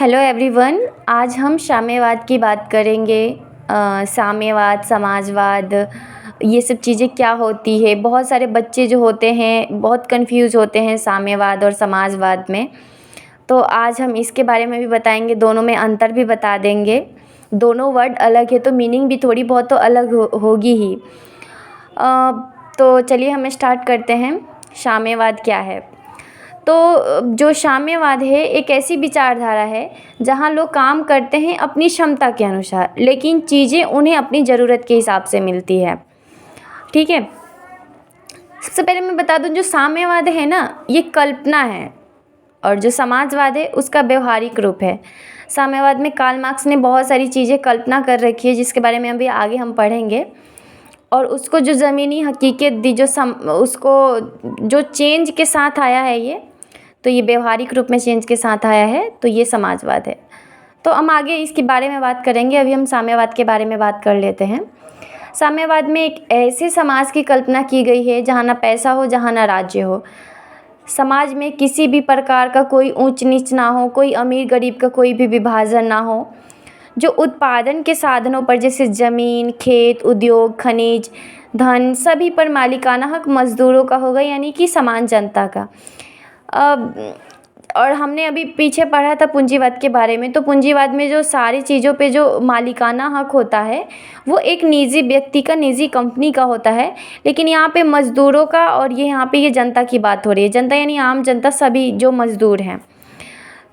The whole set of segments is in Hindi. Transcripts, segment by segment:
Hello everyone. आज हम साम्यवाद की बात करेंगे। साम्यवाद, समाजवाद, ये सब चीज़ें क्या होती है। बहुत सारे बच्चे जो होते हैं बहुत कंफ्यूज होते हैं साम्यवाद और समाजवाद में। तो आज हम इसके बारे में भी बताएंगे, दोनों में अंतर भी बता देंगे। दोनों वर्ड अलग है तो मीनिंग भी थोड़ी बहुत तो अलग होगी ही। तो चलिए हम स्टार्ट करते हैं। साम्यवाद क्या है? तो जो साम्यवाद है एक ऐसी विचारधारा है जहाँ लोग काम करते हैं अपनी क्षमता के अनुसार, लेकिन चीज़ें उन्हें अपनी ज़रूरत के हिसाब से मिलती है। ठीक है, सबसे पहले मैं बता दूं, जो साम्यवाद है ना, ये कल्पना है, और जो समाजवाद है उसका व्यवहारिक रूप है। साम्यवाद में कार्ल मार्क्स ने बहुत सारी चीज़ें कल्पना कर रखी है, जिसके बारे में अभी आगे हम पढ़ेंगे, और उसको जो ज़मीनी हकीकत दी, उसको जो चेंज के साथ आया है, ये तो ये व्यवहारिक रूप में चेंज के साथ आया है, तो ये समाजवाद है। तो हम आगे इसके बारे में बात करेंगे। अभी हम साम्यवाद के बारे में बात कर लेते हैं। साम्यवाद में एक ऐसे समाज की कल्पना की गई है जहाँ ना पैसा हो, जहाँ ना राज्य हो। समाज में किसी भी प्रकार का कोई ऊंच नीच ना हो, कोई अमीर गरीब का कोई भी विभाजन ना हो। जो उत्पादन के साधनों पर, जैसे ज़मीन, खेत, उद्योग, खनिज, धन, सभी पर मालिकाना हक मज़दूरों का होगा, यानी कि समान जनता का। और हमने अभी पीछे पढ़ा था पूंजीवाद के बारे में। तो पूंजीवाद में जो सारी चीज़ों पे जो मालिकाना हक होता है वो एक निजी व्यक्ति का, निजी कंपनी का होता है, लेकिन यहाँ पे मज़दूरों का, और ये यहाँ पे ये जनता की बात हो रही है। जनता यानी आम जनता, सभी जो मज़दूर हैं।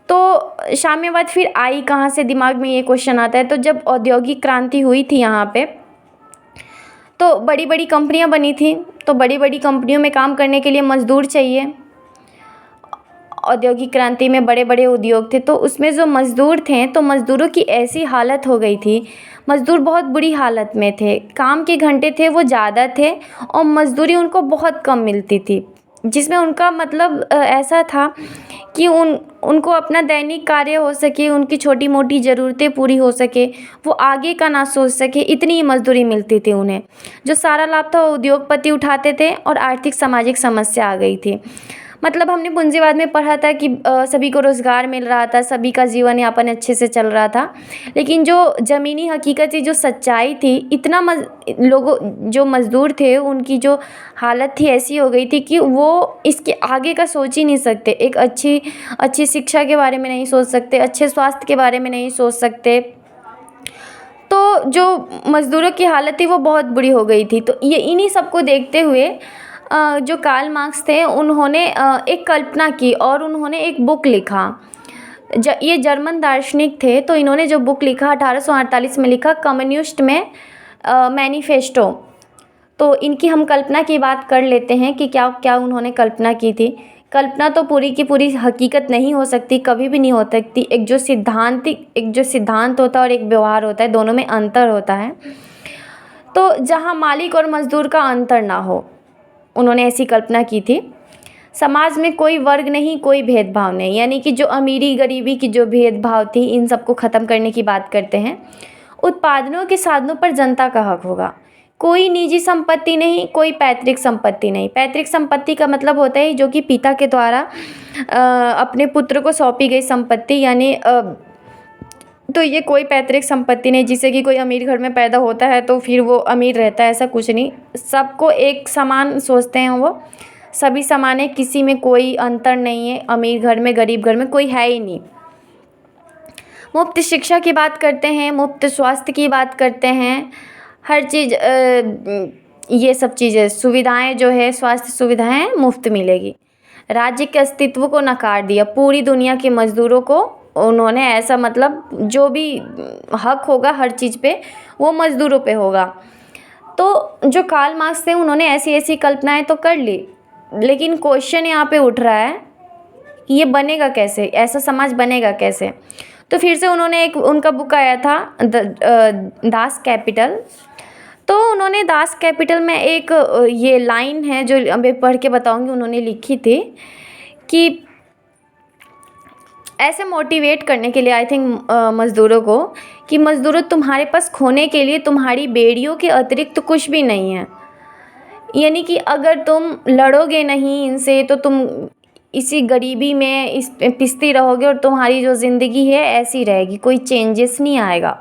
तो साम्यवाद फिर आई कहाँ से? दिमाग में ये क्वेश्चन आता है। तो जब औद्योगिक क्रांति हुई थी यहाँ पे, तो बड़ी बड़ी कंपनियाँ बनी थी। तो बड़ी बड़ी कंपनियों में काम करने के लिए मज़दूर चाहिए। औद्योगिक क्रांति में बड़े बड़े उद्योग थे, तो उसमें जो मज़दूर थे, तो मज़दूरों की ऐसी हालत हो गई थी, मज़दूर बहुत बुरी हालत में थे। काम के घंटे थे वो ज़्यादा थे, और मज़दूरी उनको बहुत कम मिलती थी, जिसमें उनका मतलब ऐसा था कि उनको अपना दैनिक कार्य हो सके, उनकी छोटी मोटी ज़रूरतें पूरी हो सके, वो आगे का ना सोच सके, इतनी ही मज़दूरी मिलती थी उन्हें। जो सारा लाभ था वो उद्योगपति उठाते थे, और आर्थिक सामाजिक समस्या आ गई थी। मतलब हमने पूंजीवाद में पढ़ा था कि सभी को रोज़गार मिल रहा था, सभी का जीवन यापन अच्छे से चल रहा था, लेकिन जो ज़मीनी हकीकत थी, जो सच्चाई थी, इतना लोगों, जो मज़दूर थे, उनकी जो हालत थी ऐसी हो गई थी कि वो इसके आगे का सोच ही नहीं सकते। एक अच्छी शिक्षा के बारे में नहीं सोच सकते, अच्छे स्वास्थ्य के बारे में नहीं सोच सकते। तो जो मज़दूरों की हालत थी वो बहुत बुरी हो गई थी। तो ये इन्हीं सबको देखते हुए जो कार्ल मार्क्स थे, उन्होंने एक कल्पना की, और उन्होंने एक बुक लिखा। ये जर्मन दार्शनिक थे, तो इन्होंने जो बुक लिखा 1848 में लिखा, कम्युनिस्ट में मैनिफेस्टो। तो इनकी हम कल्पना की बात कर लेते हैं कि क्या क्या उन्होंने कल्पना की थी। कल्पना तो पूरी की पूरी हकीकत नहीं हो सकती, कभी भी नहीं हो सकती। एक जो सिद्धांत होता है और एक व्यवहार होता है, दोनों में अंतर होता है। तो जहाँ मालिक और मज़दूर का अंतर ना हो, उन्होंने ऐसी कल्पना की थी। समाज में कोई वर्ग नहीं, कोई भेदभाव नहीं, यानी कि जो अमीरी गरीबी की जो भेदभाव थी, इन सबको ख़त्म करने की बात करते हैं। उत्पादनों के साधनों पर जनता का हक होगा। कोई निजी संपत्ति नहीं, कोई पैतृक संपत्ति नहीं। पैतृक संपत्ति का मतलब होता है जो कि पिता के द्वारा अपने पुत्र को सौंपी गई संपत्ति, यानी तो ये कोई पैतृक संपत्ति नहीं, जिससे कि कोई अमीर घर में पैदा होता है तो फिर वो अमीर रहता है, ऐसा कुछ नहीं। सबको एक समान सोचते हैं, वो सभी समान है, किसी में कोई अंतर नहीं है। अमीर घर में, गरीब घर में कोई है ही नहीं। मुफ्त शिक्षा की बात करते हैं, मुफ्त स्वास्थ्य की बात करते हैं, हर चीज़, ये सब चीज़ें, सुविधाएं जो है, स्वास्थ्य सुविधाएं मुफ्त मिलेगी। राज्य के अस्तित्व को नकार दिया। पूरी दुनिया के मज़दूरों को उन्होंने ऐसा, मतलब जो भी हक होगा हर चीज़ पे, वो मज़दूरों पे होगा। तो जो कार्ल मार्क्स थे, उन्होंने ऐसी ऐसी कल्पनाएं तो कर ली, लेकिन क्वेश्चन यहाँ पे उठ रहा है, ये बनेगा कैसे, ऐसा समाज बनेगा कैसे? तो फिर से उन्होंने एक, उनका बुक आया था दास कैपिटल। तो उन्होंने दास कैपिटल में एक ये लाइन है जो अभी पढ़ के बताऊंगी, उन्होंने लिखी थी कि ऐसे मोटिवेट करने के लिए, आई थिंक मज़दूरों को, कि मज़दूरों, तुम्हारे पास खोने के लिए तुम्हारी बेड़ियों के अतिरिक्त तो कुछ भी नहीं है। यानी कि अगर तुम लड़ोगे नहीं इनसे, तो तुम इसी गरीबी में इस पिसती रहोगे और तुम्हारी जो ज़िंदगी है ऐसी रहेगी, कोई चेंजेस नहीं आएगा।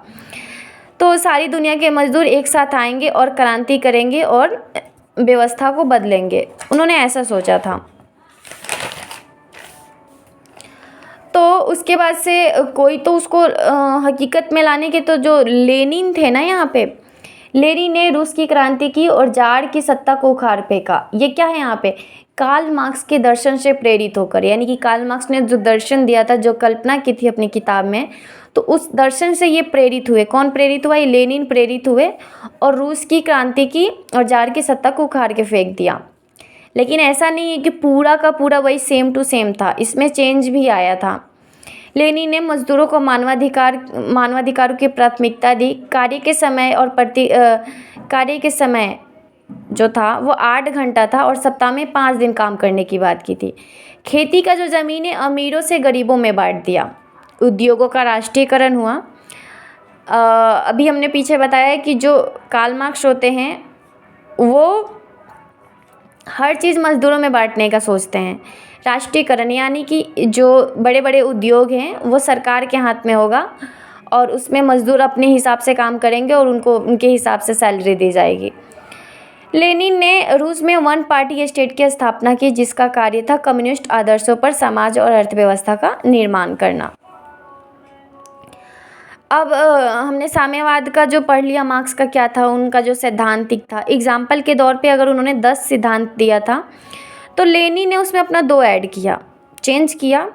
तो सारी दुनिया के मज़दूर एक साथ आएंगे और क्रांति करेंगे और व्यवस्था को बदलेंगे, उन्होंने ऐसा सोचा था। तो उसके बाद से कोई तो उसको हकीकत में लाने के, तो जो लेनिन थे ना यहाँ पे, लेनिन ने रूस की क्रांति की और जार की सत्ता को उखाड़ फेंका। ये क्या है यहाँ पे, कार्ल मार्क्स के दर्शन से प्रेरित होकर, यानी कि कार्ल मार्क्स ने जो दर्शन दिया था, जो कल्पना की थी अपनी किताब में, तो उस दर्शन से ये प्रेरित हुए। कौन प्रेरित हुआ, ये लेनिन प्रेरित हुए और रूस की क्रांति की और जार की सत्ता को उखाड़ के फेंक दिया। लेकिन ऐसा नहीं है कि पूरा का पूरा वही सेम टू सेम था, इसमें चेंज भी आया था। लेनिन ने मजदूरों को मानवाधिकारों की प्राथमिकता दी। कार्य के समय जो था वो 8 घंटा था और सप्ताह में 5 दिन काम करने की बात की थी। खेती का जो ज़मीन है अमीरों से गरीबों में बांट दिया। उद्योगों का राष्ट्रीयकरण हुआ। अभी हमने पीछे बताया है कि जो कार्ल मार्क्स होते हैं वो हर चीज़ मज़दूरों में बांटने का सोचते हैं। राष्ट्रीयकरण यानी कि जो बड़े बड़े उद्योग हैं वो सरकार के हाथ में होगा और उसमें मज़दूर अपने हिसाब से काम करेंगे और उनको उनके हिसाब से सैलरी दी जाएगी। लेनिन ने रूस में वन पार्टी स्टेट की स्थापना की, जिसका कार्य था कम्युनिस्ट आदर्शों पर समाज और अर्थव्यवस्था का निर्माण करना। अब हमने साम्यवाद का जो पढ़ लिया, मार्क्स का क्या था, उनका जो सैद्धांतिक था। एग्जाम्पल के तौर पे अगर उन्होंने 10 सिद्धांत दिया था तो लेनिन ने उसमें अपना 2 ऐड किया, चेंज किया।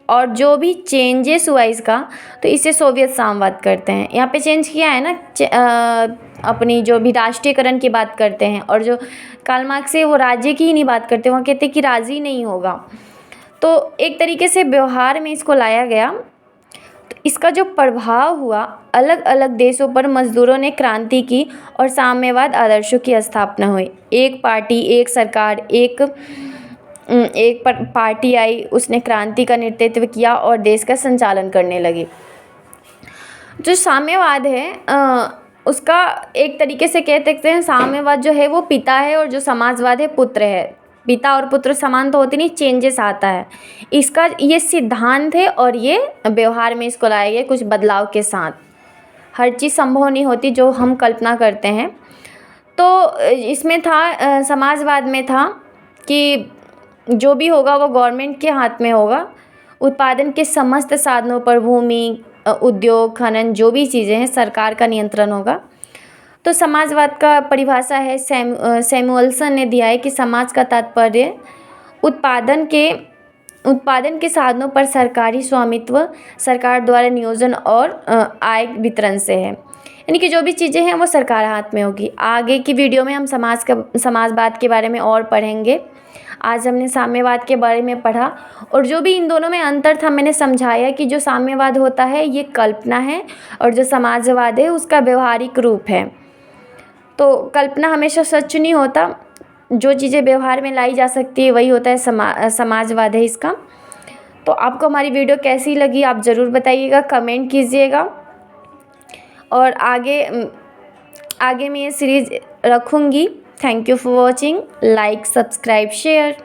और जो भी चेंजेस हुआ इसका, तो इसे सोवियत साम्यवाद करते हैं। यहाँ पे चेंज किया है ना, अपनी जो भी राष्ट्रीयकरण की बात करते हैं। और जो कार्ल मार्क्स है वो राज्य की ही नहीं बात करते, वहाँ कहते हैं कि राजी नहीं होगा। तो एक तरीके से व्यवहार में इसको लाया गया। तो इसका जो प्रभाव हुआ, अलग अलग देशों पर मज़दूरों ने क्रांति की और साम्यवाद आदर्शों की स्थापना हुई। एक पार्टी, एक सरकार, एक पार्टी आई, उसने क्रांति का नेतृत्व किया और देश का संचालन करने लगी। जो साम्यवाद है उसका एक तरीके से कह सकते हैं, साम्यवाद जो है वो पिता है और जो समाजवाद है पुत्र है। पिता और पुत्र समान तो होते नहीं, चेंजेस आता है। इसका ये सिद्धांत है और ये व्यवहार में इसको लाया गया कुछ बदलाव के साथ। हर चीज़ संभव नहीं होती जो हम कल्पना करते हैं। तो इसमें था, समाजवाद में था कि जो भी होगा वो गवर्नमेंट के हाथ में होगा। उत्पादन के समस्त साधनों पर भूमि, उद्योग, खनन, जो भी चीज़ें हैं, सरकार का नियंत्रण होगा। तो समाजवाद का परिभाषा है सैमुअल्सन ने दिया है कि समाज का तात्पर्य उत्पादन के साधनों पर सरकारी स्वामित्व, सरकार द्वारा नियोजन और आय वितरण से है। यानी कि जो भी चीज़ें हैं वो सरकार हाथ में होगी। आगे की वीडियो में हम समाजवाद के बारे में और पढ़ेंगे। आज हमने साम्यवाद के बारे में पढ़ा और जो भी इन दोनों में अंतर था मैंने समझाया कि जो साम्यवाद होता है ये कल्पना है और जो समाजवाद है उसका व्यवहारिक रूप है। तो कल्पना हमेशा सच नहीं होता, जो चीज़ें व्यवहार में लाई जा सकती है वही होता है समाजवाद है इसका। तो आपको हमारी वीडियो कैसी लगी आप ज़रूर बताइएगा, कमेंट कीजिएगा। और आगे मैं ये सीरीज़ रखूँगी। Thank you for watching. Like, subscribe, share.